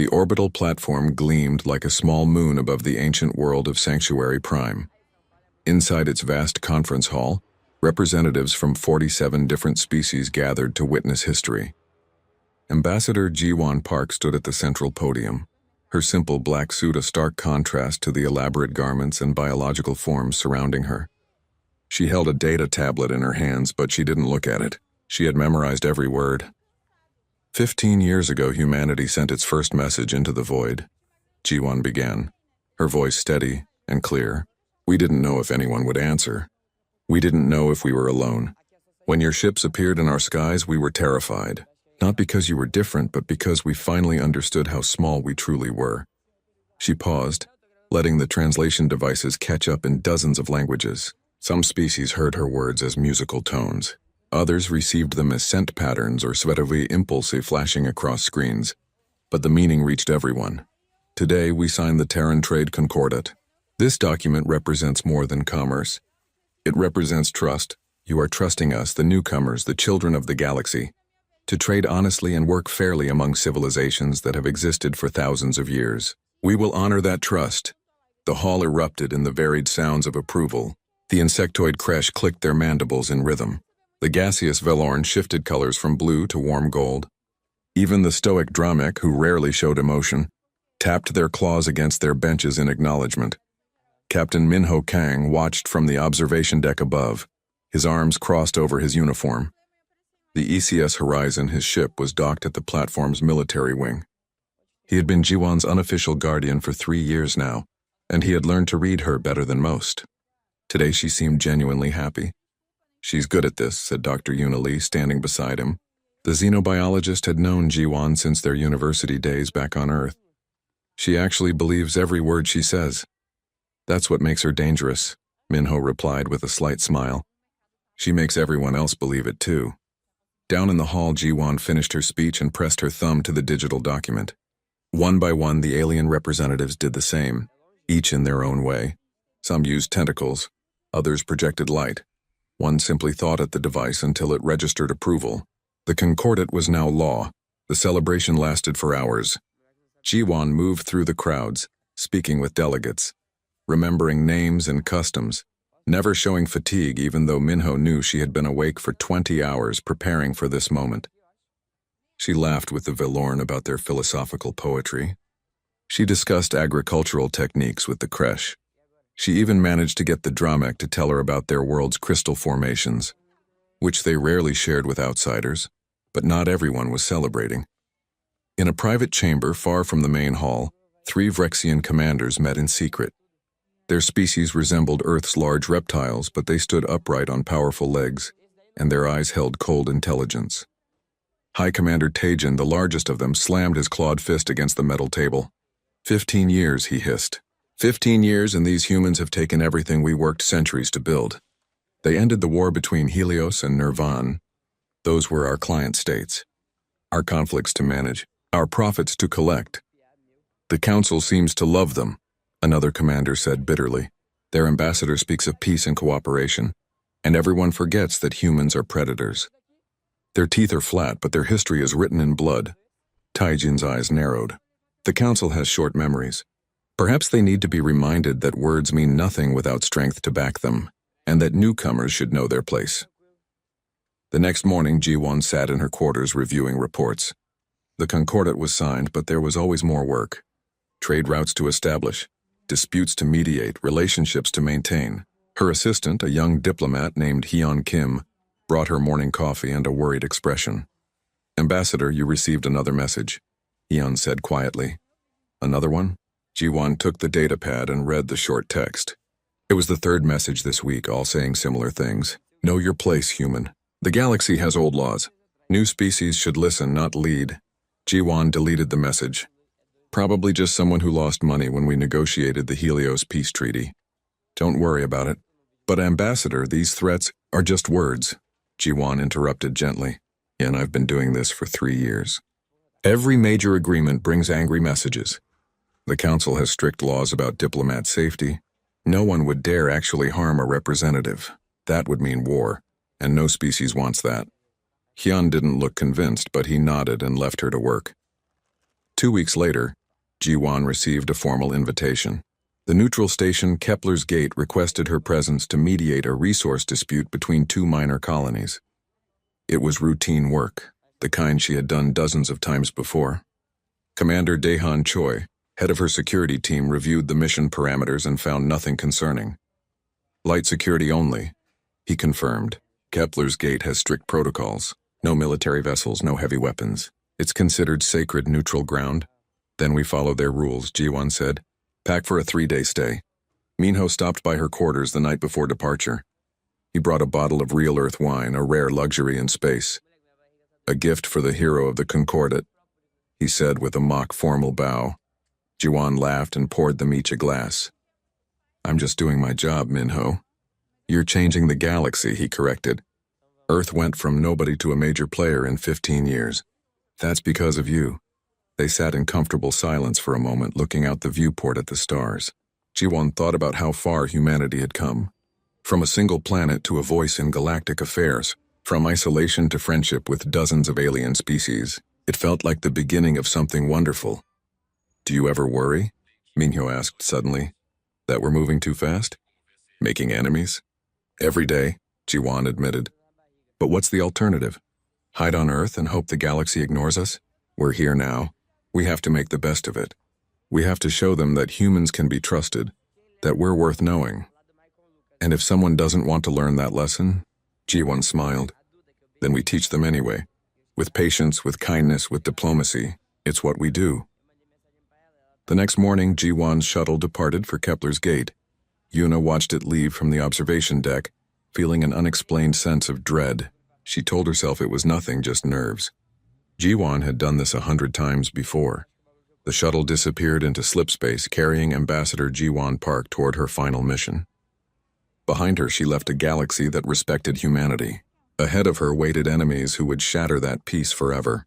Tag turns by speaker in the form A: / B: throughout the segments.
A: The orbital platform gleamed like a small moon above the ancient world of Sanctuary Prime. Inside its vast conference hall, representatives from 47 different species gathered to witness history. Ambassador Ji-won Park stood at the central podium, her simple black suit a stark contrast to the elaborate garments and biological forms surrounding her. She held a data tablet in her hands, but she didn't look at it. She had memorized every word. 15 years ago, humanity sent its first message into the void. Ji-won began, her voice steady and clear. We didn't know if anyone would answer. We didn't know if we were alone. When your ships appeared in our skies, we were terrified. Not because you were different, but because we finally understood how small we truly were. She paused, letting the translation devices catch up in dozens of languages. Some species heard her words as musical tones. Others received them as scent patterns or svetovy impulse flashing across screens. But the meaning reached everyone. Today, we signed the Terran Trade Concordat. This document represents more than commerce. It represents trust. You are trusting us, the newcomers, the children of the galaxy, to trade honestly and work fairly among civilizations that have existed for thousands of years. We will honor that trust. The hall erupted in the varied sounds of approval. The insectoid creche clicked their mandibles in rhythm. The gaseous Velorn shifted colors from blue to warm gold. Even the stoic Dramek, who rarely showed emotion, tapped their claws against their benches in acknowledgement. Captain Minho Kang watched from the observation deck above, his arms crossed over his uniform. The ECS Horizon, his ship, was docked at the platform's military wing. He had been Ji-won's unofficial guardian for 3 years now, and he had learned to read her better than most. Today she seemed genuinely happy. She's good at this, said Dr. Yuna Lee, standing beside him. The xenobiologist had known Ji-won since their university days back on Earth. She actually believes every word she says. That's what makes her dangerous, Minho replied with a slight smile. She makes everyone else believe it too. Down in the hall, Ji-won finished her speech and pressed her thumb to the digital document. One by one, the alien representatives did the same, each in their own way. Some used tentacles, others projected light. One simply thought at the device until it registered approval. The Concordat was now law. The celebration lasted for hours. Ji-won moved through the crowds, speaking with delegates, remembering names and customs, never showing fatigue even though Minho knew she had been awake for 20 hours preparing for this moment. She laughed with the Velorn about their philosophical poetry. She discussed agricultural techniques with the creche. She even managed to get the Dramek to tell her about their world's crystal formations, which they rarely shared with outsiders, but not everyone was celebrating. In a private chamber far from the main hall, 3 Vrexian commanders met in secret. Their species resembled Earth's large reptiles, but they stood upright on powerful legs, and their eyes held cold intelligence. High Commander Taejin, the largest of them, slammed his clawed fist against the metal table. 15 years, he hissed. 15 years, and these humans have taken everything we worked centuries to build. They ended the war between Helios and Nirvan. Those were our client states. Our conflicts to manage, our profits to collect. The Council seems to love them, another commander said bitterly. Their ambassador speaks of peace and cooperation, and everyone forgets that humans are predators. Their teeth are flat, but their history is written in blood. Taijin's eyes narrowed. The Council has short memories. Perhaps they need to be reminded that words mean nothing without strength to back them, and that newcomers should know their place. The next morning, Ji-won sat in her quarters reviewing reports. The Concordat was signed, but there was always more work. Trade routes to establish, disputes to mediate, relationships to maintain. Her assistant, a young diplomat named Hyun Kim, brought her morning coffee and a worried expression. "Ambassador, you received another message," Hyun said quietly. "Another one?" Ji-won took the datapad and read the short text. It was the 3rd message this week, all saying similar things. Know your place, human. The galaxy has old laws. New species should listen, not lead. Ji-won deleted the message. Probably just someone who lost money when we negotiated the Helios peace treaty. Don't worry about it. But Ambassador, these threats are just words. Ji-won interrupted gently. And I've been doing this for 3 years. Every major agreement brings angry messages. The Council has strict laws about diplomat safety. No one would dare actually harm a representative. That would mean war, and no species wants that. Hyun didn't look convinced, but he nodded and left her to work. 2 weeks later, Ji-won received a formal invitation. The neutral station Kepler's Gate requested her presence to mediate a resource dispute between two minor colonies. It was routine work, the kind she had done dozens of times before. Commander Daehan Choi, head of her security team, reviewed the mission parameters and found nothing concerning. Light security only, he confirmed. Kepler's Gate has strict protocols. No military vessels, no heavy weapons. It's considered sacred neutral ground. Then we follow their rules, Ji-won said. Pack for a 3-day stay. Minho stopped by her quarters the night before departure. He brought a bottle of real earth wine, a rare luxury in space. A gift for the hero of the Concordat, he said with a mock formal bow. Ji-won laughed and poured them each a glass. I'm just doing my job, Minho. You're changing the galaxy, he corrected. Earth went from nobody to a major player in 15 years. That's because of you. They sat in comfortable silence for a moment, looking out the viewport at the stars. Ji-won thought about how far humanity had come. From a single planet to a voice in galactic affairs, from isolation to friendship with dozens of alien species. It felt like the beginning of something wonderful. Do you ever worry? Minho asked suddenly. That we're moving too fast? Making enemies? Every day, Ji-won admitted. But what's the alternative? Hide on Earth and hope the galaxy ignores us? We're here now. We have to make the best of it. We have to show them that humans can be trusted, that we're worth knowing. And if someone doesn't want to learn that lesson, Ji-won smiled, then we teach them anyway. With patience, with kindness, with diplomacy. It's what we do. The next morning, Ji-won's shuttle departed for Kepler's Gate. Yuna watched it leave from the observation deck, feeling an unexplained sense of dread. She told herself it was nothing, just nerves. Ji-won had done this 100 times before. The shuttle disappeared into slipspace, carrying Ambassador Ji-won Park toward her final mission. Behind her, she left a galaxy that respected humanity. Ahead of her waited enemies who would shatter that peace forever.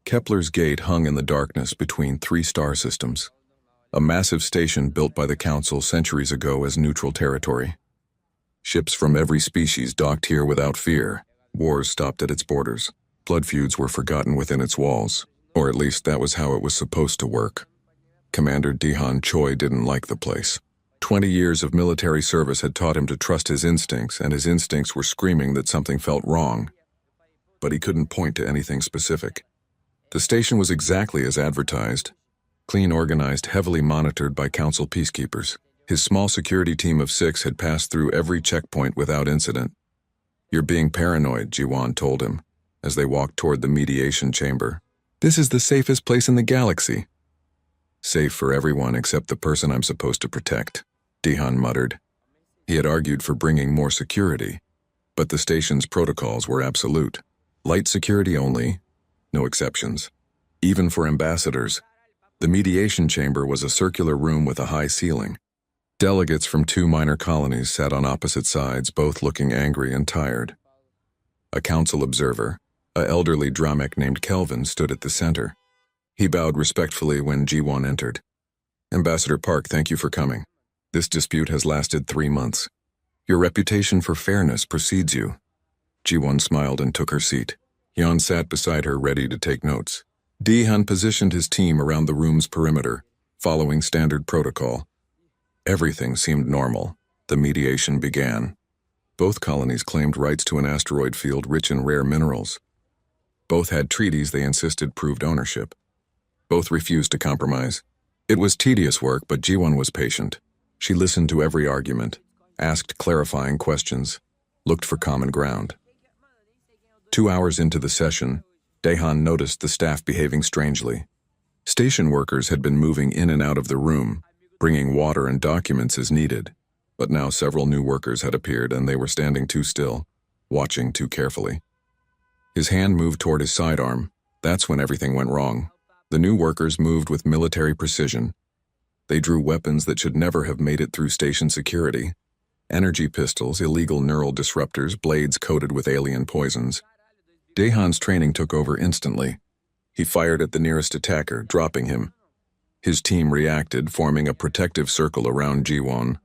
A: Kepler's Gate hung in the darkness between 3 star systems, a massive station built by the Council centuries ago as neutral territory. Ships from every species docked here without fear. Wars stopped at its borders. Blood feuds were forgotten within its walls, or at least that was how it was supposed to work. Commander Daehan Choi didn't like the place. 20 years of military service had taught him to trust his instincts, and his instincts were screaming that something felt wrong. But he couldn't point to anything specific. The station was exactly as advertised. Clean, organized, heavily monitored by Council peacekeepers. His small security team of 6 had passed through every checkpoint without incident. You're being paranoid, Ji-won told him, as they walked toward the mediation chamber. This is the safest place in the galaxy. Safe for everyone except the person I'm supposed to protect, Daehan muttered. He had argued for bringing more security, but the station's protocols were absolute. Light security only, no exceptions. Even for ambassadors. The mediation chamber was a circular room with a high ceiling. Delegates from 2 minor colonies sat on opposite sides, both looking angry and tired. A council observer, an elderly Dramek named Kelvin, stood at the center. He bowed respectfully when Ji-won entered. Ambassador Park, thank you for coming. This dispute has lasted 3 months. Your reputation for fairness precedes you. Ji-won smiled and took her seat. Yeon sat beside her, ready to take notes. Daehan positioned his team around the room's perimeter, following standard protocol. Everything seemed normal. The mediation began. Both colonies claimed rights to an asteroid field rich in rare minerals. Both had treaties they insisted proved ownership. Both refused to compromise. It was tedious work, but Ji-won was patient. She listened to every argument, asked clarifying questions, looked for common ground. 2 hours into the session, Daehan noticed the staff behaving strangely. Station workers had been moving in and out of the room, bringing water and documents as needed. But now several new workers had appeared and they were standing too still, watching too carefully. His hand moved toward his sidearm. That's when everything went wrong. The new workers moved with military precision. They drew weapons that should never have made it through station security. Energy pistols, illegal neural disruptors, blades coated with alien poisons. Daehan's training took over instantly. He fired at the nearest attacker, dropping him. His team reacted, forming a protective circle around Ji-won.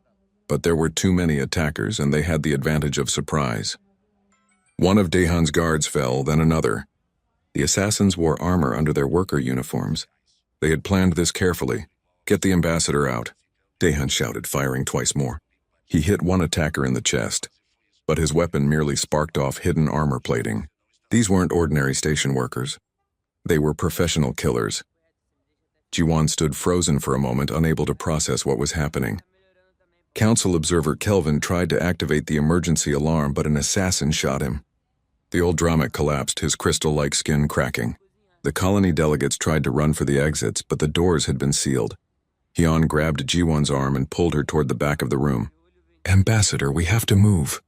A: But there were too many attackers and they had the advantage of surprise. One of Daehan's guards fell, then another. The assassins wore armor under their worker uniforms. They had planned this carefully. "Get the ambassador out," Dahan shouted, firing twice more. He hit one attacker in the chest, but his weapon merely sparked off hidden armor plating. These weren't ordinary station workers. They were professional killers. Jiwan stood frozen for a moment, unable to process what was happening. Council observer Kelvin tried to activate the emergency alarm, but an assassin shot him. The old Dramak collapsed, his crystal-like skin cracking. The colony delegates tried to run for the exits, but the doors had been sealed. Hyun grabbed Jiwon's arm and pulled her toward the back of the room. "Ambassador, we have to move."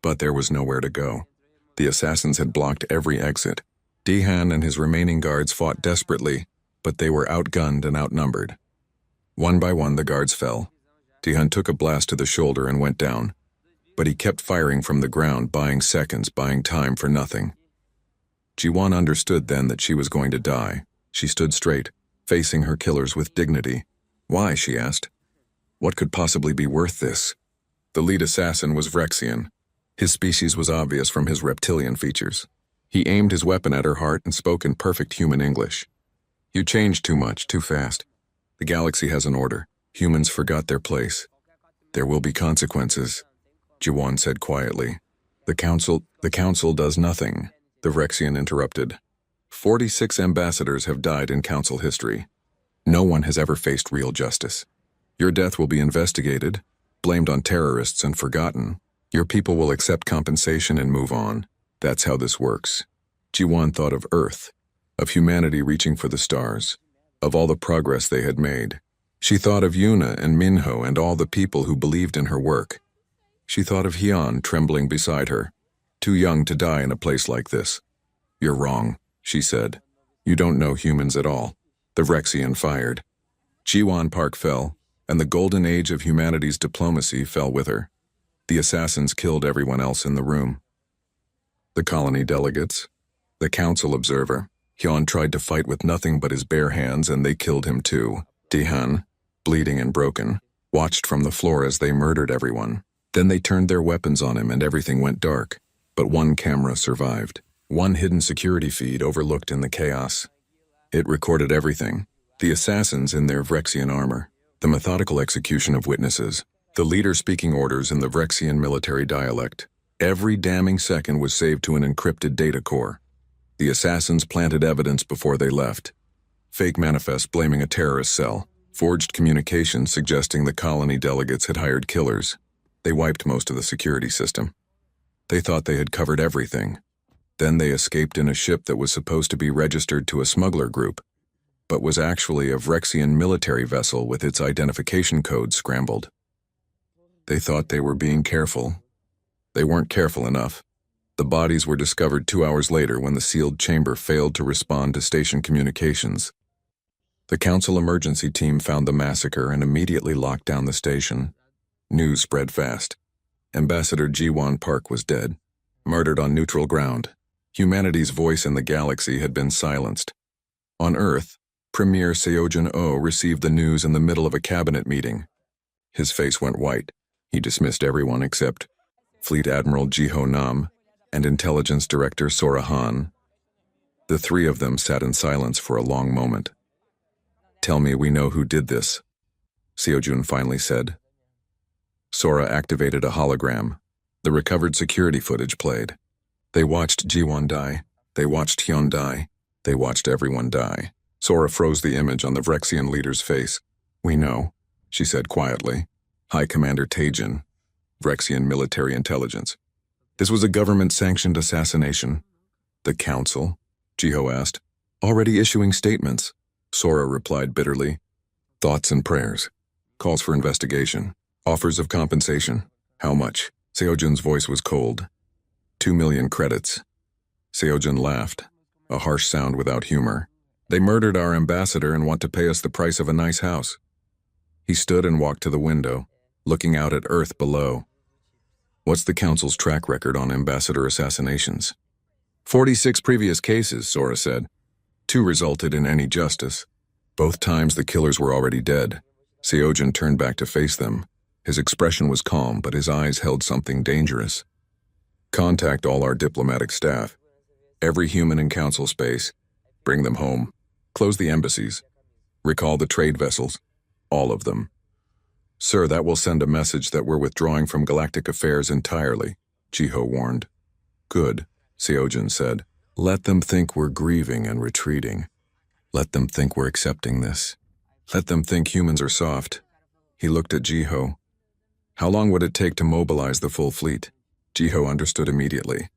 A: But there was nowhere to go. The assassins had blocked every exit. Dahan and his remaining guards fought desperately, but they were outgunned and outnumbered. One by one, the guards fell. Dahan took a blast to the shoulder and went down, but he kept firing from the ground, buying seconds, buying time for nothing. Jiwon understood then that she was going to die. She stood straight, facing her killers with dignity. "Why?" she asked. "What could possibly be worth this?" The lead assassin was Vrexian. His species was obvious from his reptilian features. He aimed his weapon at her heart and spoke in perfect human English. "You changed too much, too fast. The galaxy has an order. Humans forgot their place. There will be consequences," Jiwon said quietly. The council does nothing," the Vrexian interrupted. 46 ambassadors have died in council history. No one has ever faced real justice. Your death will be investigated, blamed on terrorists, and forgotten. Your people will accept compensation and move on. That's how this works. Jiwon thought of Earth, of humanity reaching for the stars, of all the progress they had made. She thought of Yuna and Minho and all the people who believed in her work. She thought of Hyun trembling beside her, too young to die in a place like this. "You're wrong," she said. "You don't know humans at all." The Vrexian fired. Jiwon Park fell, and the golden age of humanity's diplomacy fell with her. The assassins killed everyone else in the room. The colony delegates, the council observer. Hyun tried to fight with nothing but his bare hands, and they killed him too. Dahan, bleeding and broken, watched from the floor as they murdered everyone. Then they turned their weapons on him and everything went dark. But one camera survived. One hidden security feed overlooked in the chaos. It recorded everything. The assassins in their Vrexian armor, the methodical execution of witnesses, the leader speaking orders in the Vrexian military dialect. Every damning second was saved to an encrypted data core. The assassins planted evidence before they left. Fake manifests blaming a terrorist cell, forged communications suggesting the colony delegates had hired killers. They wiped most of the security system. They thought they had covered everything. Then they escaped in a ship that was supposed to be registered to a smuggler group, but was actually a Vrexian military vessel with its identification code scrambled. They thought they were being careful. They weren't careful enough. The bodies were discovered 2 hours later when the sealed chamber failed to respond to station communications. The council emergency team found the massacre and immediately locked down the station. News spread fast. Ambassador Jiwon Park was dead, murdered on neutral ground. Humanity's voice in the galaxy had been silenced. On Earth, Premier Seojun Oh received the news in the middle of a cabinet meeting. His face went white. He dismissed everyone except Fleet Admiral Jiho Nam and Intelligence Director Sora Han. The three of them sat in silence for a long moment. "Tell me we know who did this," Seojun finally said. Sora activated a hologram. The recovered security footage played. They watched Jiwon die. They watched Hyun die. They watched everyone die. Sora froze the image on the Vrexian leader's face. "We know," she said quietly. "High Commander Taejin, Vrexian military intelligence. This was a government-sanctioned assassination." "The council?" Jiho asked. "Already issuing statements," Sora replied bitterly. "Thoughts and prayers. Calls for investigation. Offers of compensation. How much?" Seojun's voice was cold. 2 million credits. Seojun laughed, a harsh sound without humor. "They murdered our ambassador and want to pay us the price of a nice house." He stood and walked to the window, looking out at Earth below. "What's the council's track record on ambassador assassinations?" 46 previous cases, Sora said. 2 resulted in any justice. Both times the killers were already dead. Seojun turned back to face them. His expression was calm, but his eyes held something dangerous. "Contact all our diplomatic staff. Every human in council space. Bring them home. Close the embassies. Recall the trade vessels. All of them. Sir, that will send a message that we're withdrawing from galactic affairs entirely, Jiho warned. Good, Seojin said. Let them think we're grieving and retreating. Let them think we're accepting this. Let them think humans are soft. He looked at Jiho. How long would it take to mobilize the full fleet? Jiho understood immediately.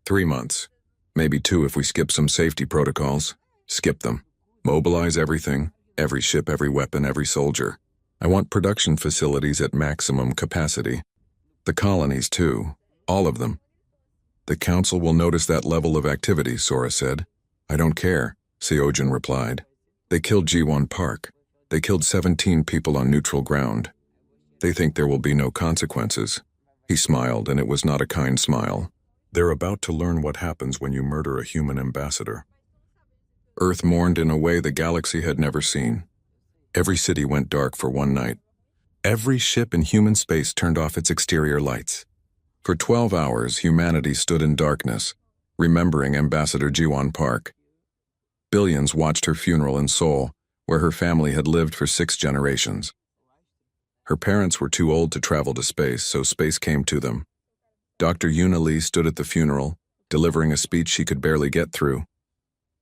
A: 3 months. Maybe 2 if we skip some safety protocols. Skip them. Mobilize everything. Every ship, every weapon, every soldier. I want production facilities at maximum capacity. The colonies, too. All of them. The council will notice that level of activity, Sora said. I don't care, Seojin replied. They killed Ji-won Park. They killed 17 people on neutral ground. They think there will be no consequences. He smiled, and it was not a kind smile. They're about to learn what happens when you murder a human ambassador. Earth mourned in a way the galaxy had never seen. Every city went dark for one night. Every ship in human space turned off its exterior lights. For 12 hours, humanity stood in darkness, remembering Ambassador Ji-won Park. Billions watched her funeral in Seoul, where her family had lived for 6 generations. Her parents were too old to travel to space, so space came to them. Dr. Yuna Lee stood at the funeral, delivering a speech she could barely get through.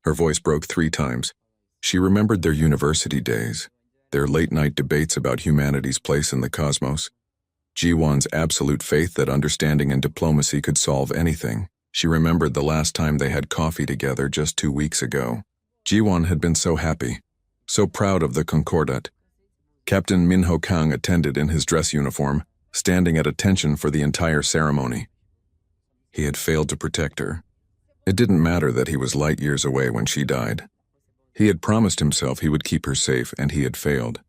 A: Her voice broke 3 times. She remembered their university days, their late-night debates about humanity's place in the cosmos. Ji-won's absolute faith that understanding and diplomacy could solve anything. She remembered the last time they had coffee together just 2 weeks ago. Ji-won had been so happy, so proud of the Concordat. Captain Min-ho Kang attended in his dress uniform, standing at attention for the entire ceremony. He had failed to protect her. It didn't matter that he was light years away when she died. He had promised himself he would keep her safe, and he had failed.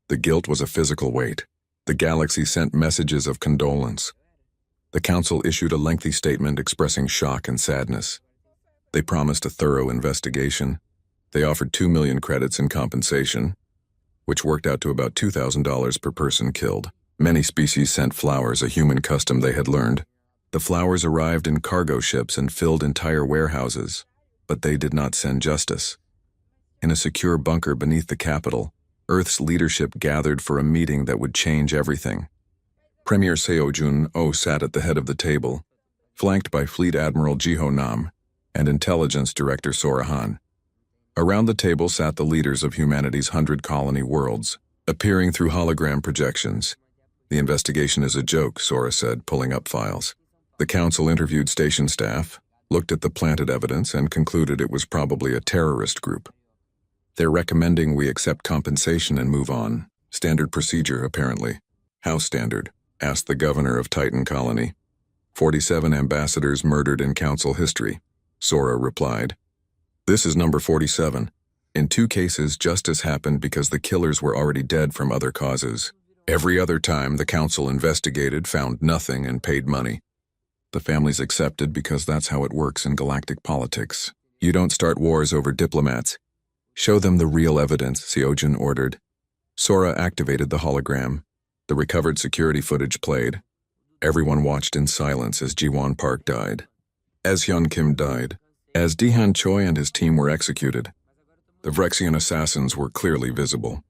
A: The guilt was a physical weight. The galaxy sent messages of condolence. The council issued a lengthy statement expressing shock and sadness. They promised a thorough investigation. They offered 2 million credits in compensation, which worked out to about $2,000 per person killed. Many species sent flowers, a human custom they had learned. The flowers arrived in cargo ships and filled entire warehouses, but they did not send justice. In a secure bunker beneath the capital, Earth's leadership gathered for a meeting that would change everything. Premier Seojun Oh sat at the head of the table, flanked by Fleet Admiral Jiho Nam and Intelligence Director Sora Han. Around the table sat the leaders of humanity's 100 colony worlds, appearing through hologram projections. The investigation is a joke, Sora said, pulling up files. The council interviewed station staff, looked at the planted evidence, and concluded it was probably a terrorist group. They're recommending we accept compensation and move on. Standard procedure, apparently. How standard? Asked the governor of Titan Colony. 47 ambassadors murdered in council history, Sora replied. This is number 47. In 2 cases, justice happened because the killers were already dead from other causes. Every other time, the council investigated, found nothing, and paid money. The families accepted because that's how it works in galactic politics. You don't start wars over diplomats. Show them the real evidence, Seojin ordered. Sora activated the hologram. The recovered security footage played. Everyone watched in silence as Ji-won Park died. As Hyun Kim died. As Dehan Choi and his team were executed. The Vrexian assassins were clearly visible.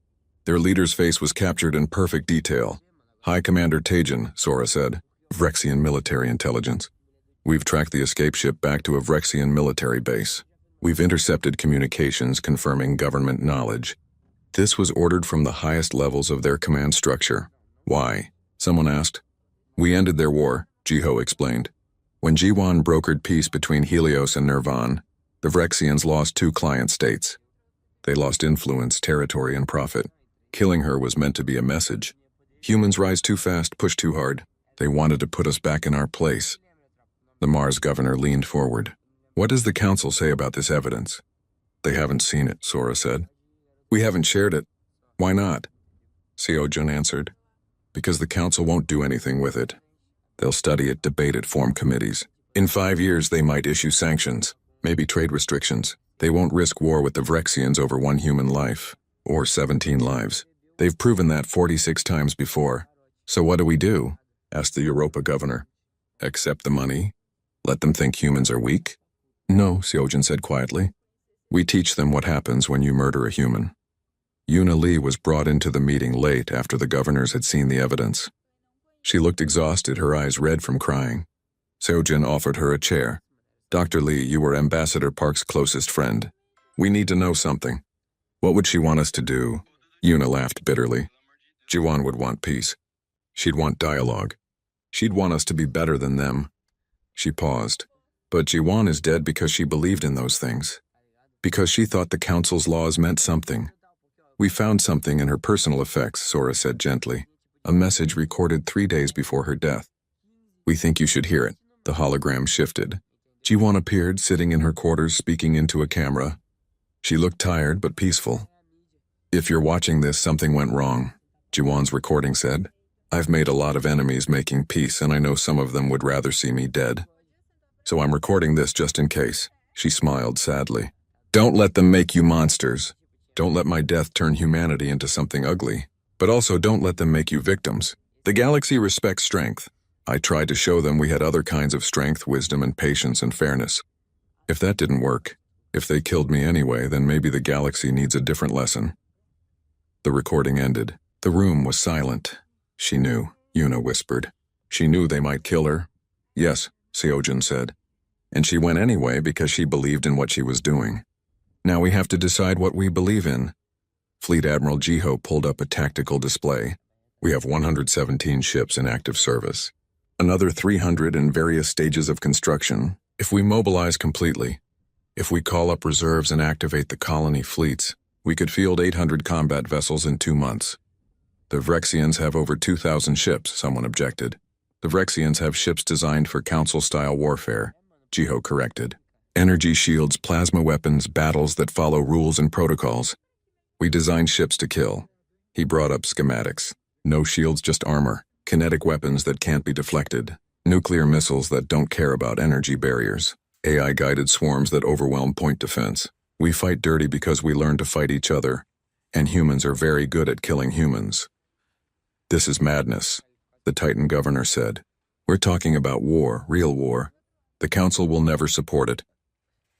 A: Their leader's face was captured in perfect detail. High Commander Tajin, Sora said. Vrexian military intelligence. We've tracked the escape ship back to a Vrexian military base. We've intercepted communications confirming government knowledge. This was ordered from the highest levels of their command structure. Why? Someone asked. We ended their war, Jiho explained. When Ji-won brokered peace between Helios and Nirvan, the Vrexians lost 2 client states. They lost influence, territory, and profit. Killing her was meant to be a message. Humans rise too fast, push too hard. They wanted to put us back in our place. The Mars governor leaned forward. What does the council say about this evidence? They haven't seen it, Sora said. We haven't shared it. Why not? Seojun answered. Because the council won't do anything with it. They'll study it, debate it, form committees. In 5 years, they might issue sanctions, maybe trade restrictions. They won't risk war with the Vrexians over 1 human life, or 17 lives. They've proven that 46 times before. So what do we do? Asked the Europa governor. Accept the money? Let them think humans are weak? No, Seojin said quietly. We teach them what happens when you murder a human. Yuna Lee was brought into the meeting late after the governors had seen the evidence. She looked exhausted, her eyes red from crying. Seojin offered her a chair. Dr. Lee, you were Ambassador Park's closest friend. We need to know something. What would she want us to do? Yuna laughed bitterly. Jiwon would want peace. She'd want dialogue. She'd want us to be better than them. She paused. But Jiwon is dead because she believed in those things. Because she thought the council's laws meant something. We found something in her personal effects, Sora said gently. A message recorded 3 days before her death. We think you should hear it. The hologram shifted. Jiwon appeared, sitting in her quarters, speaking into a camera. She looked tired but peaceful. If you're watching this, something went wrong, Jiwon's recording said. I've made a lot of enemies making peace, and I know some of them would rather see me dead. So I'm recording this just in case. She smiled sadly. Don't let them make you monsters. Don't let my death turn humanity into something ugly. But also don't let them make you victims. The galaxy respects strength. I tried to show them we had other kinds of strength, wisdom, and patience and fairness. If that didn't work, if they killed me anyway, then maybe the galaxy needs a different lesson. The recording ended. The room was silent. She knew, Yuna whispered. She knew they might kill her. Yes, Seojin said. And she went anyway because she believed in what she was doing. Now we have to decide what we believe in. Fleet Admiral Jiho pulled up a tactical display. We have 117 ships in active service. Another 300 in various stages of construction. If we mobilize completely, if we call up reserves and activate the colony fleets, we could field 800 combat vessels in 2 months. The Vrexians have over 2,000 ships, someone objected. The Vrexians have ships designed for council-style warfare, Jiho corrected. Energy shields, plasma weapons, battles that follow rules and protocols. We designed ships to kill. He brought up schematics. No shields, just armor. Kinetic weapons that can't be deflected. Nuclear missiles that don't care about energy barriers. AI-guided swarms that overwhelm point defense. We fight dirty because we learn to fight each other. And humans are very good at killing humans. This is madness, the Titan governor said. We're talking about war, real war. The council will never support it.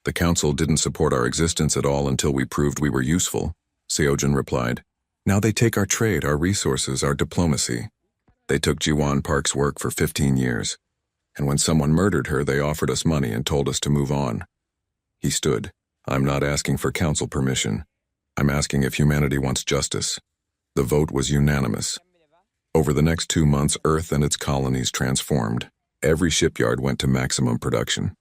A: The council didn't support our existence at all until we proved we were useful, Seojin replied. Now they take our trade, our resources, our diplomacy. They took Jiwon Park's work for 15 years. And when someone murdered her, they offered us money and told us to move on. He stood. I'm not asking for council permission. I'm asking if humanity wants justice. The vote was unanimous. Over the next 2 months, Earth and its colonies transformed. Every shipyard went to maximum production.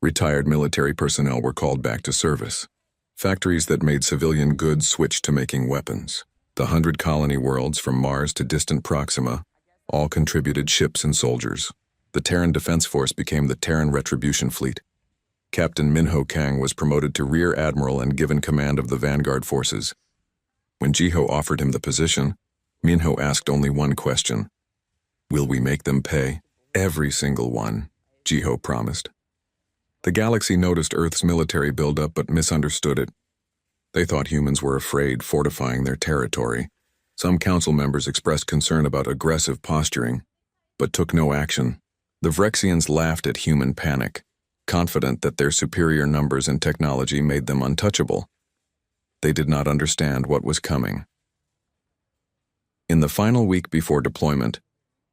A: Retired military personnel were called back to service. Factories that made civilian goods switched to making weapons. The 100 colony worlds from Mars to distant Proxima all contributed ships and soldiers. The Terran Defense Force became the Terran Retribution Fleet. Captain Minho Kang was promoted to Rear Admiral and given command of the Vanguard forces. When Jiho offered him the position, Minho asked only one question. Will we make them pay? Every single one, Jiho promised. The galaxy noticed Earth's military buildup but misunderstood it. They thought humans were afraid, fortifying their territory. Some council members expressed concern about aggressive posturing, but took no action. The Vrexians laughed at human panic, confident that their superior numbers and technology made them untouchable. They did not understand what was coming. In the final week before deployment,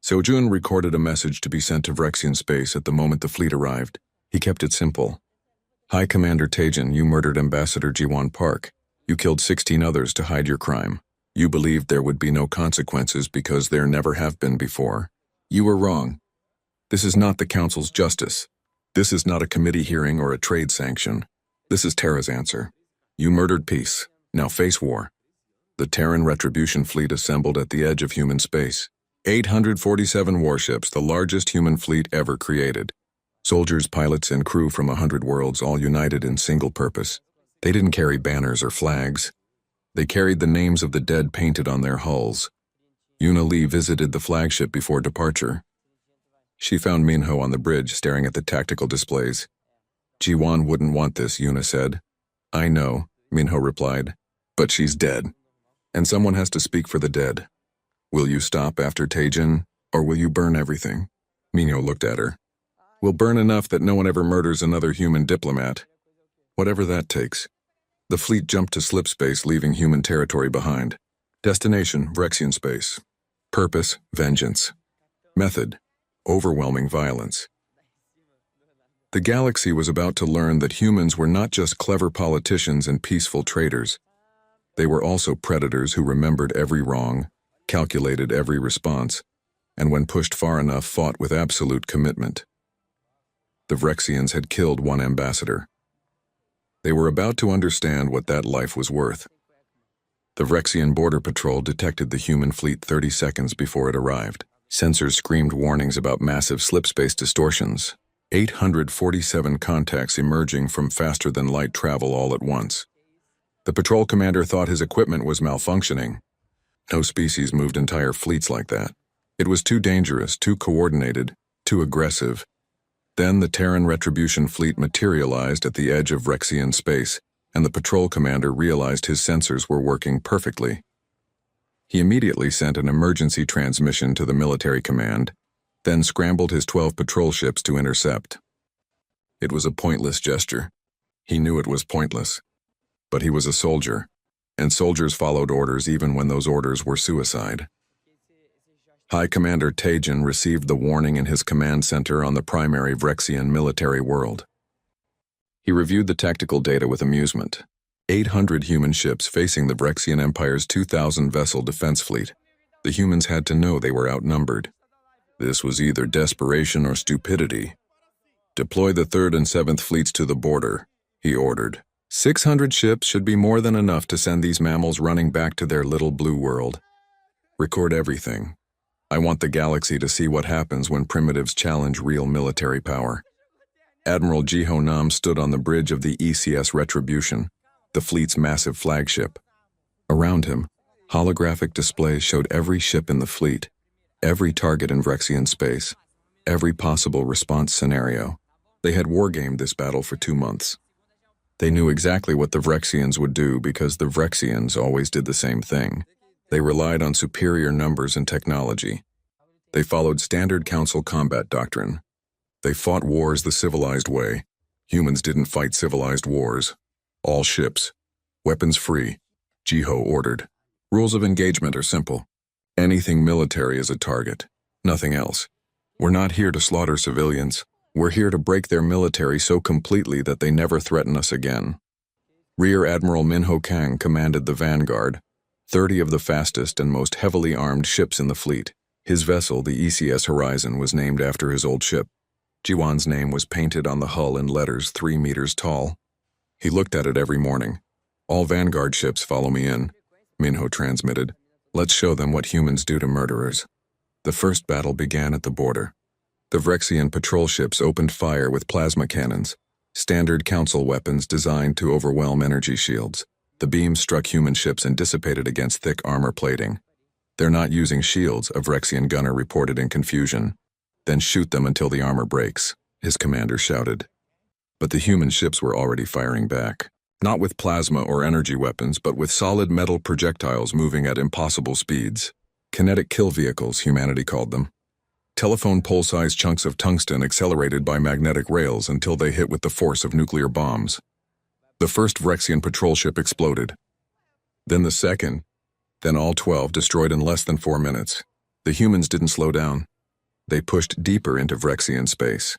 A: Seojun recorded a message to be sent to Vrexian space at the moment the fleet arrived. He kept it simple. High Commander Taejin, you murdered Ambassador Jiwon Park. You killed 16 others to hide your crime. You believed there would be no consequences because there never have been before. You were wrong. This is not the Council's justice. This is not a committee hearing or a trade sanction. This is Terra's answer. You murdered peace. Now face war. The Terran Retribution Fleet assembled at the edge of human space. 847 warships, the largest human fleet ever created. Soldiers, pilots, and crew from 100 worlds all united in single purpose. They didn't carry banners or flags. They carried the names of the dead painted on their hulls. Yuna Lee visited the flagship before departure. She found Minho on the bridge staring at the tactical displays. Jiwon wouldn't want this, Yuna said. I know, Minho replied, but she's dead. And someone has to speak for the dead. Will you stop after Taejin, or will you burn everything? Minho looked at her. We'll burn enough that no one ever murders another human diplomat. Whatever that takes. The fleet jumped to slip space, leaving human territory behind. Destination, Vrexian space. Purpose, vengeance. Method, overwhelming violence. The galaxy was about to learn that humans were not just clever politicians and peaceful traders. They were also predators who remembered every wrong, calculated every response, and when pushed far enough, fought with absolute commitment. The Vrexians had killed one ambassador. They were about to understand what that life was worth. The Vrexian border patrol detected the human fleet 30 seconds before it arrived. Sensors screamed warnings about massive slip-space distortions. 847 contacts emerging from faster-than-light travel all at once. The patrol commander thought his equipment was malfunctioning. No species moved entire fleets like that. It was too dangerous, too coordinated, too aggressive. Then the Terran Retribution fleet materialized at the edge of Vrexian space, and the patrol commander realized his sensors were working perfectly. He immediately sent an emergency transmission to the military command, then scrambled his 12 patrol ships to intercept. It was a pointless gesture. He knew it was pointless. But he was a soldier, and soldiers followed orders even when those orders were suicide. High Commander Tejan received the warning in his command center on the primary Vrexian military world. He reviewed the tactical data with amusement. 800 human ships facing the Vrexian Empire's 2,000-vessel defense fleet. The humans had to know they were outnumbered. This was either desperation or stupidity. Deploy the 3rd and 7th fleets to the border, he ordered. 600 ships should be more than enough to send these mammals running back to their little blue world. Record everything. I want the galaxy to see what happens when primitives challenge real military power. Admiral Jiho Nam stood on the bridge of the ECS Retribution, the fleet's massive flagship. Around him, holographic displays showed every ship in the fleet, every target in Vrexian space, every possible response scenario. They had wargamed this battle for 2 months. They knew exactly what the Vrexians would do because the Vrexians always did the same thing. They relied on superior numbers and technology. They followed standard council combat doctrine. They fought wars the civilized way. Humans didn't fight civilized wars. All ships. Weapons free. Jiho ordered. Rules of engagement are simple. Anything military is a target. Nothing else. We're not here to slaughter civilians. We're here to break their military so completely that they never threaten us again. Rear Admiral Minho Kang commanded the Vanguard, 30 of the fastest and most heavily armed ships in the fleet. His vessel, the ECS Horizon, was named after his old ship. Jiwan's name was painted on the hull in letters 3 meters tall. He looked at it every morning. All Vanguard ships follow me in, Minho transmitted. Let's show them what humans do to murderers. The first battle began at the border. The Vrexian patrol ships opened fire with plasma cannons, standard council weapons designed to overwhelm energy shields. The beams struck human ships and dissipated against thick armor plating. They're not using shields, a Vrexian gunner reported in confusion. Then shoot them until the armor breaks, his commander shouted. But the human ships were already firing back. Not with plasma or energy weapons, but with solid metal projectiles moving at impossible speeds. Kinetic kill vehicles, humanity called them. Telephone pole-sized chunks of tungsten accelerated by magnetic rails until they hit with the force of nuclear bombs. The first Vrexian patrol ship exploded. Then the second, then all 12 destroyed in less than 4 minutes. The humans didn't slow down. They pushed deeper into Vrexian space.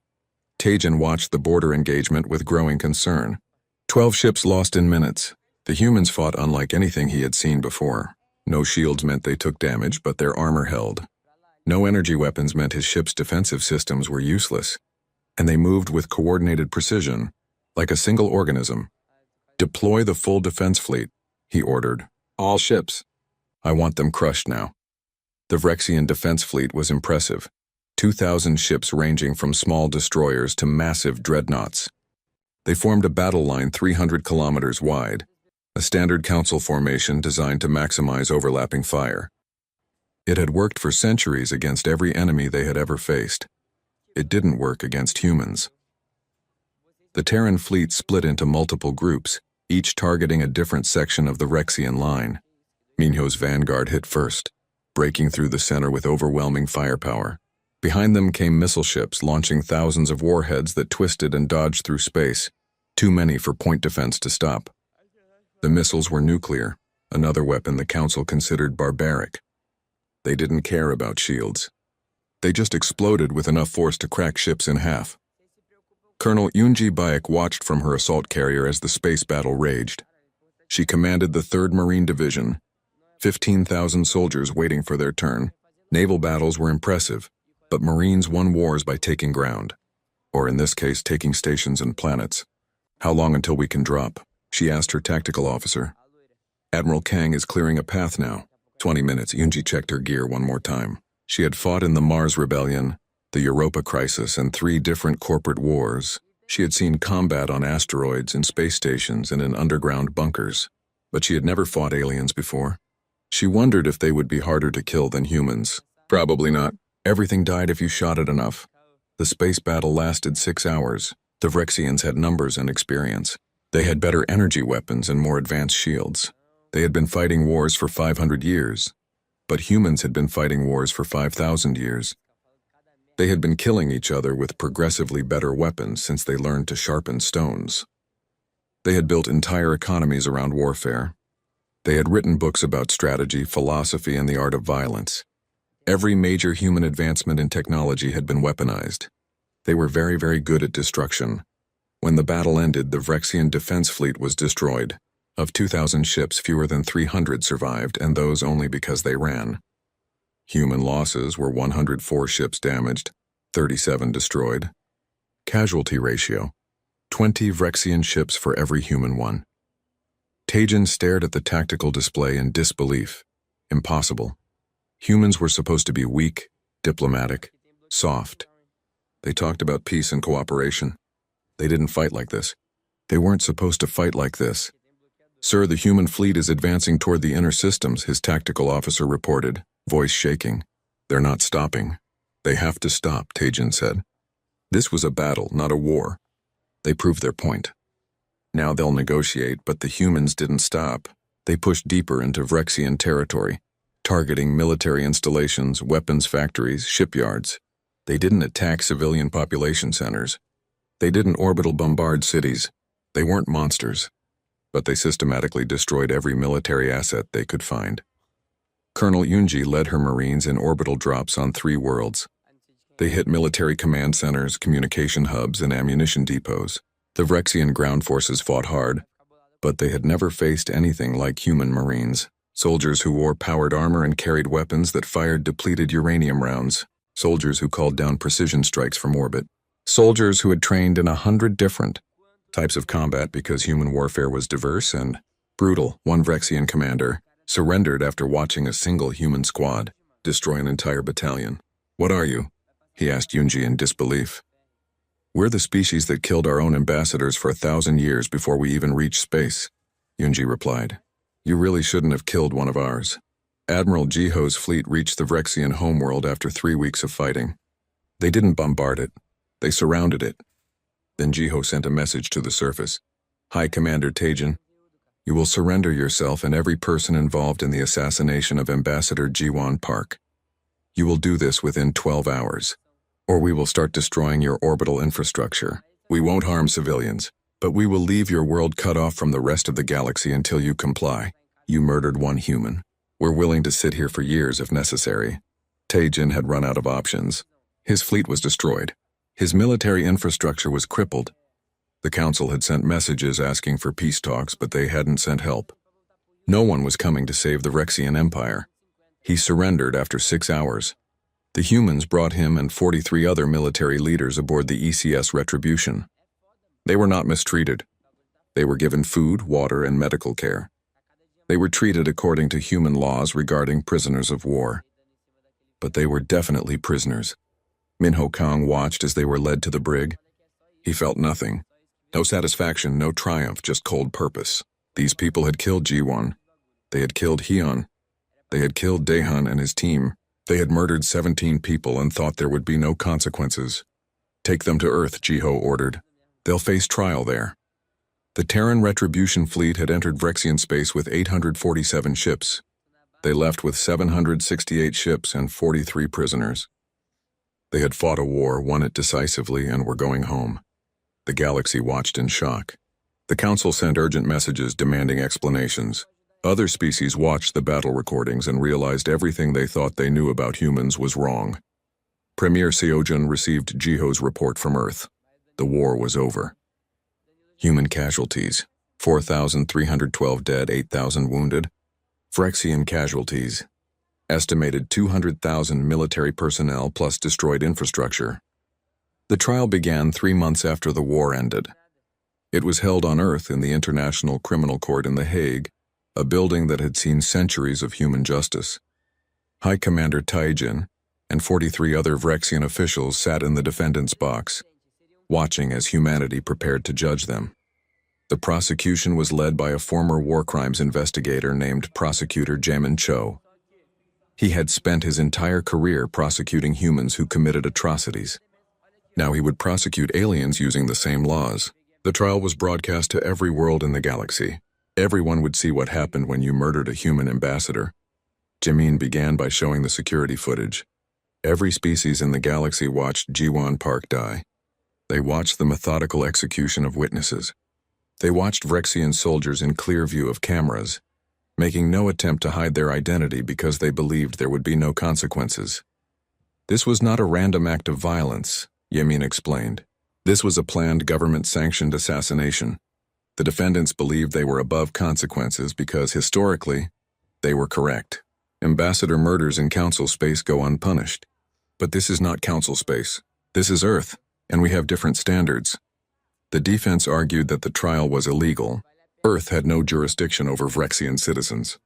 A: Tejan watched the border engagement with growing concern. 12 ships lost in minutes. The humans fought unlike anything he had seen before. No shields meant they took damage, but their armor held. No energy weapons meant his ship's defensive systems were useless. And they moved with coordinated precision, like a single organism. Deploy the full defense fleet, he ordered. All ships. I want them crushed now. The Vrexian defense fleet was impressive. 2,000 ships ranging from small destroyers to massive dreadnoughts. They formed a battle line 300 kilometers wide, a standard council formation designed to maximize overlapping fire. It had worked for centuries against every enemy they had ever faced. It didn't work against humans. The Terran fleet split into multiple groups, each targeting a different section of the Vrexian line. Minho's Vanguard hit first, breaking through the center with overwhelming firepower. Behind them came missile ships launching thousands of warheads that twisted and dodged through space, too many for point defense to stop. The missiles were nuclear, another weapon the Council considered barbaric. They didn't care about shields. They just exploded with enough force to crack ships in half. Colonel Yoonji Baek watched from her assault carrier as the space battle raged. She commanded the 3rd Marine Division, 15,000 soldiers waiting for their turn. Naval battles were impressive, but Marines won wars by taking ground, or in this case, taking stations and planets. "How long until we can drop?" she asked her tactical officer. "Admiral Kang is clearing a path now." 20 minutes. Yoonji checked her gear one more time. She had fought in the Mars Rebellion, the Europa Crisis, and 3 different corporate wars. She had seen combat on asteroids, in space stations, and in underground bunkers, but she had never fought aliens before. She wondered if they would be harder to kill than humans. Probably not. Everything died if you shot it enough. The space battle lasted 6 hours. The Vrexians had numbers and experience. They had better energy weapons and more advanced shields. They had been fighting wars for 500 years, but humans had been fighting wars for 5,000 years. They had been killing each other with progressively better weapons since they learned to sharpen stones. They had built entire economies around warfare. They had written books about strategy, philosophy, and the art of violence. Every major human advancement in technology had been weaponized. They were very, very good at destruction. When the battle ended, the Vrexian defense fleet was destroyed. Of 2,000 ships, fewer than 300 survived, and those only because they ran. Human losses were 104 ships damaged, 37 destroyed. Casualty ratio: 20 Vrexian ships for every human one. Taejin stared at the tactical display in disbelief. Impossible. Humans were supposed to be weak, diplomatic, soft. They talked about peace and cooperation. They didn't fight like this. They weren't supposed to fight like this. "Sir, the human fleet is advancing toward the inner systems," his tactical officer reported, voice shaking. "They're not stopping. They have to stop," Taejin said. This was a battle, not a war. They proved their point. Now they'll negotiate, but the humans didn't stop. They pushed deeper into Vrexian territory, targeting military installations, weapons factories, shipyards. They didn't attack civilian population centers. They didn't orbital bombard cities. They weren't monsters, but they systematically destroyed every military asset they could find. Colonel Yoonji led her Marines in orbital drops on 3 worlds. They hit military command centers, communication hubs, and ammunition depots. The Vrexian ground forces fought hard, but they had never faced anything like human Marines. Soldiers who wore powered armor and carried weapons that fired depleted uranium rounds. Soldiers who called down precision strikes from orbit. Soldiers who had trained in 100 different types of combat because human warfare was diverse and brutal. One Vrexian commander surrendered after watching a single human squad destroy an entire battalion. "What are you?" he asked Yoonji in disbelief. "We're the species that killed our own ambassadors for 1,000 years before we even reached space," Yoonji replied. "You really shouldn't have killed one of ours." Admiral Jiho's fleet reached the Vrexian homeworld after 3 weeks of fighting. They didn't bombard it. They surrounded it. Then Jiho sent a message to the surface. "Hi, Commander Taejin. You will surrender yourself and every person involved in the assassination of Ambassador Jiwon Park. You will do this within 12 hours, or we will start destroying your orbital infrastructure. We won't harm civilians, but we will leave your world cut off from the rest of the galaxy until you comply. You murdered 1 human. We're willing to sit here for years if necessary." Taejin had run out of options. His fleet was destroyed. His military infrastructure was crippled. The Council had sent messages asking for peace talks, but they hadn't sent help. No one was coming to save the Vrexian Empire. He surrendered after 6 hours. The humans brought him and 43 other military leaders aboard the ECS Retribution. They were not mistreated. They were given food, water, and medical care. They were treated according to human laws regarding prisoners of war. But they were definitely prisoners. Minho Kang watched as they were led to the brig. He felt nothing. No satisfaction, no triumph, just cold purpose. These people had killed Jiwon. They had killed Hyun. They had killed Daehan and his team. They had murdered 17 people and thought there would be no consequences. "Take them to Earth," Jiho ordered. "They'll face trial there." The Terran Retribution fleet had entered Vrexian space with 847 ships. They left with 768 ships and 43 prisoners. They had fought a war, won it decisively, and were going home. The galaxy watched in shock. The Council sent urgent messages demanding explanations. Other species watched the battle recordings and realized everything they thought they knew about humans was wrong. Premier Seojun received Jiho's report from Earth. The war was over. Human casualties: 4,312 dead, 8,000 wounded. Phyrexian casualties: estimated 200,000 military personnel plus destroyed infrastructure. The trial began 3 months after the war ended. It was held on Earth in the International Criminal Court in The Hague, a building that had seen centuries of human justice. High Commander Taijin and 43 other Phyrexian officials sat in the defendant's box, watching as humanity prepared to judge them. The prosecution was led by a former war crimes investigator named Prosecutor Jaemin Cho. He had spent his entire career prosecuting humans who committed atrocities. Now he would prosecute aliens using the same laws. The trial was broadcast to every world in the galaxy. Everyone would see what happened when you murdered a human ambassador. Jaemin began by showing the security footage. Every species in the galaxy watched Jiwon Park die. They watched the methodical execution of witnesses. They watched Phyrexian soldiers in clear view of cameras, making no attempt to hide their identity because they believed there would be no consequences. This was not a random act of violence, Jaemin explained. This was a planned government-sanctioned assassination. The defendants believed they were above consequences because, historically, they were correct. Ambassador murders in Council space go unpunished. But this is not Council space. This is Earth, and we have different standards. The defense argued that the trial was illegal. Earth had no jurisdiction over Phyrexian citizens.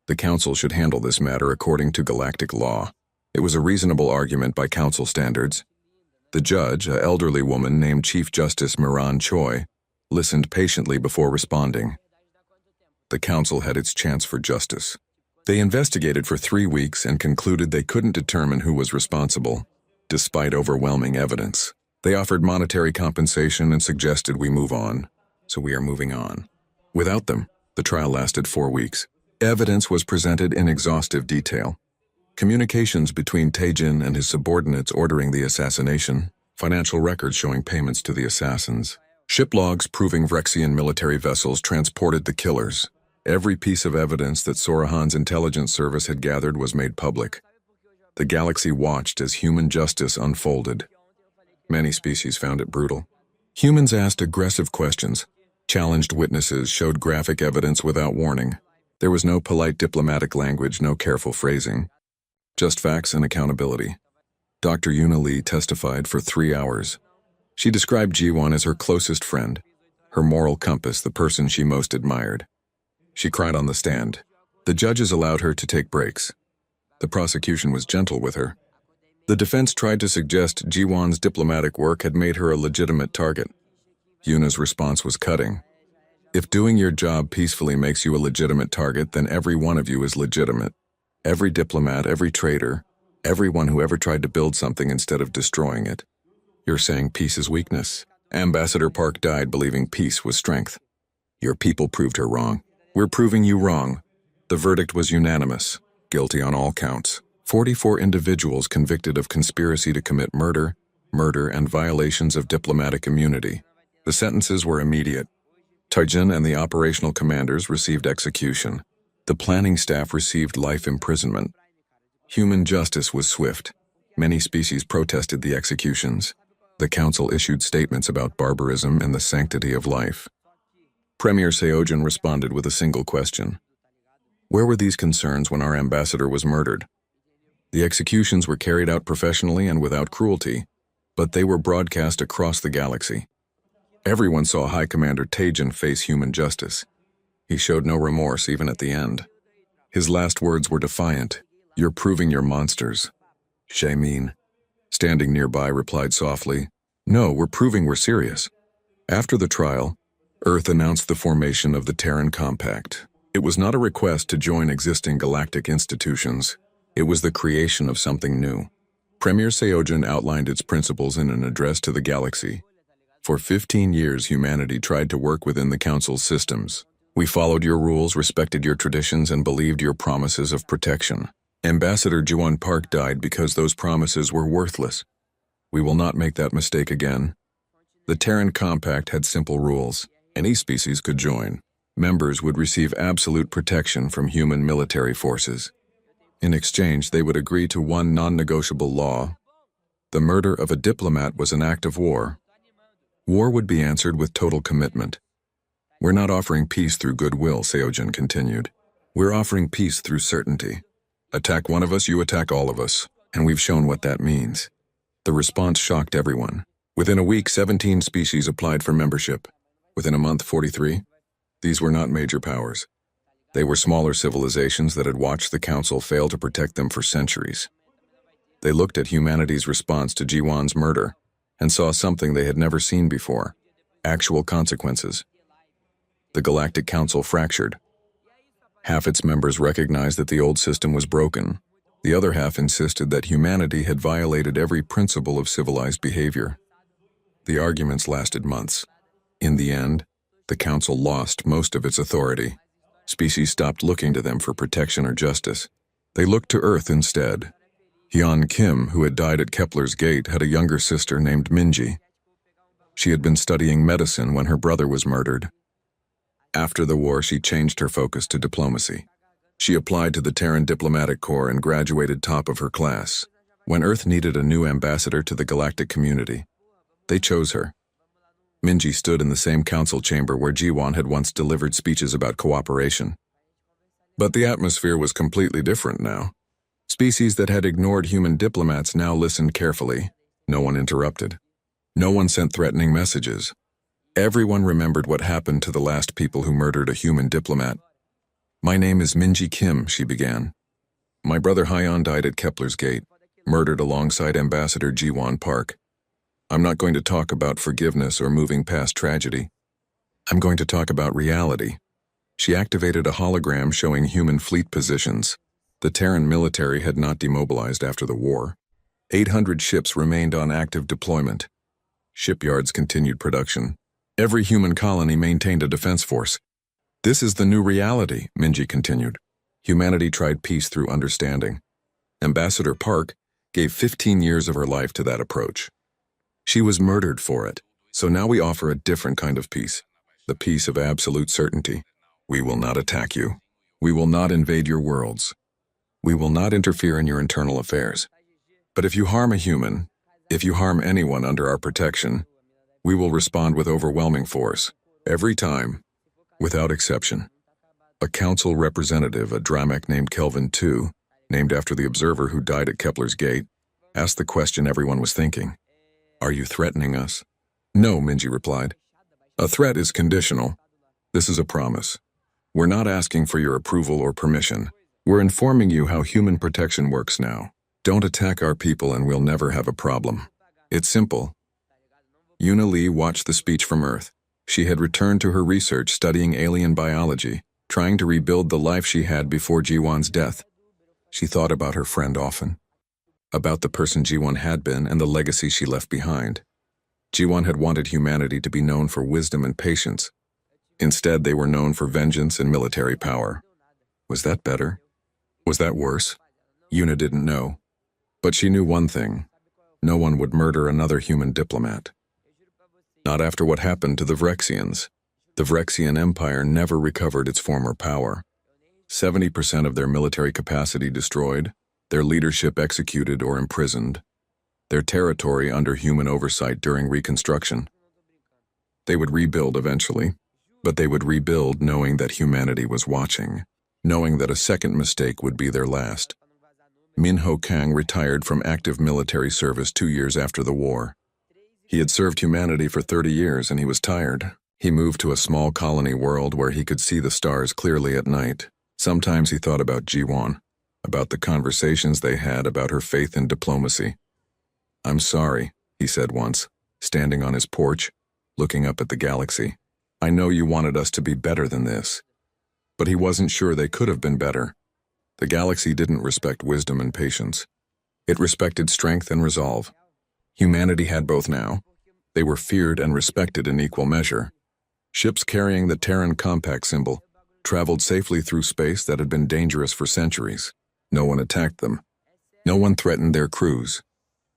A: The Council should handle this matter according to galactic law. It was a reasonable argument by Council standards. The judge, an elderly woman named Chief Justice Miran Choi, listened patiently before responding. The Council had its chance for justice. They investigated for 3 weeks and concluded they couldn't determine who was responsible, despite overwhelming evidence. They offered monetary compensation and suggested we move on, so we are moving on. Without them, the trial lasted 4 weeks. Evidence was presented in exhaustive detail. Communications between Taijin and his subordinates ordering the assassination, financial records showing payments to the assassins, ship logs proving Phyrexian military vessels transported the killers. Every piece of evidence that Sorahan's intelligence service had gathered was made public. The galaxy watched as human justice unfolded. Many species found it brutal. Humans asked aggressive questions, challenged witnesses, showed graphic evidence without warning. There was no polite diplomatic language, no careful phrasing. Just facts and accountability. Dr. Yuna Lee testified for 3 hours. She described Jiwon as her closest friend, her moral compass, the person she most admired. She cried on the stand. The judges allowed her to take breaks. The prosecution was gentle with her. The defense tried to suggest Jiwon's diplomatic work had made her a legitimate target. Yuna's response was cutting. If doing your job peacefully makes you a legitimate target, then every one of you is legitimate. Every diplomat, every traitor, everyone who ever tried to build something instead of destroying it. You're saying peace is weakness. Ambassador Park died believing peace was strength. Your people proved her wrong. We're proving you wrong. The verdict was unanimous. Guilty on all counts. 44 individuals convicted of conspiracy to commit murder, and violations of diplomatic immunity. The sentences were immediate. Taijin and the operational commanders received execution. The planning staff received life imprisonment. Human justice was swift. Many species protested the executions. The Council issued statements about barbarism and the sanctity of life. Premier Seojun responded with a single question. Where were these concerns when our ambassador was murdered? The executions were carried out professionally and without cruelty, but they were broadcast across the galaxy. Everyone saw High Commander Taijin face human justice. He showed no remorse even at the end. His last words were defiant. You're proving you're monsters. Jaemin, standing nearby, replied softly, No, we're proving we're serious. After the trial, Earth announced the formation of the Terran Compact. It was not a request to join existing galactic institutions. It was the creation of something new. Premier Seojun outlined its principles in an address to the galaxy. For 15 years, humanity tried to work within the Council's systems. We followed your rules, respected your traditions, and believed your promises of protection. Ambassador Jiwon Park died because those promises were worthless. We will not make that mistake again. The Terran Compact had simple rules. Any species could join. Members would receive absolute protection from human military forces. In exchange, they would agree to one non-negotiable law. The murder of a diplomat was an act of war. War would be answered with total commitment. We're not offering peace through goodwill, Seojin continued. We're offering peace through certainty. Attack one of us, you attack all of us. And we've shown what that means. The response shocked everyone. Within a week, 17 species applied for membership. Within a month, 43. These were not major powers. They were smaller civilizations that had watched the Council fail to protect them for centuries. They looked at humanity's response to Ji-won's murder and saw something they had never seen before: actual consequences. The Galactic Council fractured. Half its members recognized that the old system was broken. The other half insisted that humanity had violated every principle of civilized behavior. The arguments lasted months. In the end, the Council lost most of its authority. Species stopped looking to them for protection or justice. They looked to Earth instead. Hyun Kim, who had died at Kepler's Gate, had a younger sister named Minji. She had been studying medicine when her brother was murdered. After the war, she changed her focus to diplomacy. She applied to the Terran Diplomatic Corps and graduated top of her class. When Earth needed a new ambassador to the galactic community, they chose her. Minji stood in the same council chamber where Ji-won had once delivered speeches about cooperation. But the atmosphere was completely different now. Species that had ignored human diplomats now listened carefully. No one interrupted. No one sent threatening messages. Everyone remembered what happened to the last people who murdered a human diplomat. "My name is Minji Kim," she began. "My brother Hyun died at Kepler's Gate, murdered alongside Ambassador Ji-won Park. I'm not going to talk about forgiveness or moving past tragedy. I'm going to talk about reality." She activated a hologram showing human fleet positions. The Terran military had not demobilized after the war. 800 ships remained on active deployment. Shipyards continued production. Every human colony maintained a defense force. "This is the new reality," Minji continued. Humanity tried peace through understanding. Ambassador Park gave 15 years of her life to that approach. She was murdered for it, so now we offer a different kind of peace, the peace of absolute certainty. We will not attack you. We will not invade your worlds. We will not interfere in your internal affairs. But if you harm a human, if you harm anyone under our protection, we will respond with overwhelming force, every time, without exception. A council representative, a Dramak named Kelvin II, named after the observer who died at Kepler's Gate, asked the question everyone was thinking. "Are you threatening us?" "No," Minji replied. "A threat is conditional. This is a promise. We're not asking for your approval or permission. We're informing you how human protection works now. Don't attack our people and we'll never have a problem. It's simple." Yuna Lee watched the speech from Earth. She had returned to her research studying alien biology, trying to rebuild the life she had before Ji-won's death. She thought about her friend often, about the person Ji-won had been and the legacy she left behind. Ji-won had wanted humanity to be known for wisdom and patience. Instead, they were known for vengeance and military power. Was that better? Was that worse? Yuna didn't know. But she knew one thing: no one would murder another human diplomat. Not after what happened to the Vrexians. The Vrexian Empire never recovered its former power. 70% of their military capacity destroyed, their leadership executed or imprisoned, their territory under human oversight during Reconstruction. They would rebuild eventually, but they would rebuild knowing that humanity was watching, knowing that a second mistake would be their last. Min Ho Kang retired from active military service 2 years after the war. He had served humanity for 30 years and he was tired. He moved to a small colony world where he could see the stars clearly at night. Sometimes he thought about Ji-won, about the conversations they had, about her faith in diplomacy. "I'm sorry," he said once, standing on his porch, looking up at the galaxy. "I know you wanted us to be better than this." But he wasn't sure they could have been better. The galaxy didn't respect wisdom and patience. It respected strength and resolve. Humanity had both now. They were feared and respected in equal measure. Ships carrying the Terran Compact symbol traveled safely through space that had been dangerous for centuries. No one attacked them. No one threatened their crews.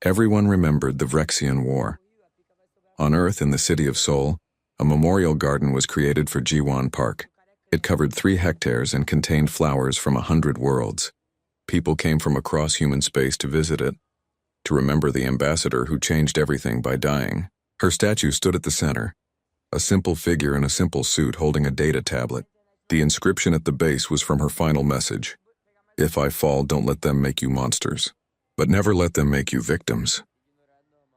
A: Everyone remembered the Vrexian War. On Earth, in the city of Seoul, a memorial garden was created for Jiwon Park. It covered 3 hectares and contained flowers from 100 worlds. People came from across human space to visit it, to remember the ambassador who changed everything by dying. Her statue stood at the center, a simple figure in a simple suit holding a data tablet. The inscription at the base was from her final message: "If I fall, don't let them make you monsters, but never let them make you victims."